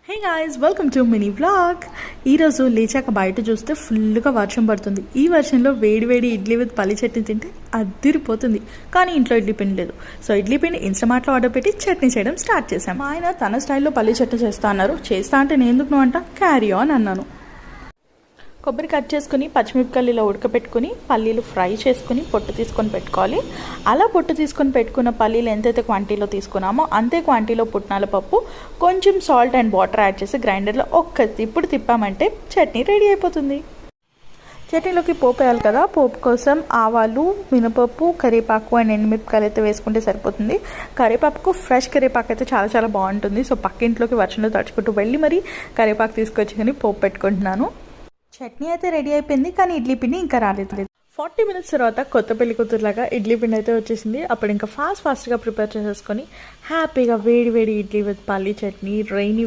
Hey guys, welcome to mini vlog. ఈరోజు లేచాక బయట చూస్తే ఫుల్గా వర్షం పడుతుంది. ఈ వర్షంలో వేడి వేడి ఇడ్లీ విత్ పల్లి చట్నీ తింటే అద్దిరిపోతుంది. కానీ ఇంట్లో ఇడ్లీ పిండి లేదు. సో ఇడ్లీ పిండి ఇన్స్టామార్ట్లో ఆర్డర్ పెట్టి చట్నీ చేయడం స్టార్ట్ చేశాం. మా ఆయన తన స్టైల్లో పల్లి చట్నీ చేస్తా అన్నారు. చేస్తా అంటే నేను ఎందుకు నువ్వు అంట క్యారీ ఆన్ అన్నాను. కొబ్బరి కట్ చేసుకుని పచ్చిమిరపకాయలు ఇలా ఉడకపెట్టుకుని పల్లీలు ఫ్రై చేసుకుని పొట్టు తీసుకొని పెట్టుకోవాలి. అలా పొట్టు తీసుకొని పెట్టుకున్న పల్లీలు ఎంతైతే క్వాంటిటీలో తీసుకున్నామో అంతే క్వాంటిటీలో పుట్నాల పప్పు, కొంచెం సాల్ట్ అండ్ వాటర్ యాడ్ చేసి గ్రైండర్లో ఇప్పుడు తిప్పామంటే చట్నీ రెడీ అయిపోతుంది. చట్నీలోకి పోపు వేయాలి కదా, పోపు కోసం ఆవాలు, మినపప్పు, కరివేపాకు అండ్ ఎండుమిరపకాయలు అయితే వేసుకుంటే సరిపోతుంది. కరివేపాకు ఫ్రెష్ కరివేపాకు అయితే చాలా చాలా బాగుంటుంది. సో పక్కింట్లోకి వర్షంలో తడుచుకుంటూ వెళ్ళి మరి కరివేపాకు తీసుకొచ్చుకొని పోపు పెట్టుకుంటున్నాను. చట్నీ అయితే రెడీ అయిపోయింది, కానీ ఇడ్లీ పిండి ఇంకా రాలేదు. 40 minutes తర్వాత కొత్త పెళ్లి కూతురులాగా ఇడ్లీ పిండి అయితే వచ్చేసింది. అప్పుడు ఇంకా ఫాస్ట్గా ప్రిపేర్ చేసేసుకొని హ్యాపీగా వేడి వేడి ఇడ్లీ విత్ పల్లీ చట్నీ, రైనీ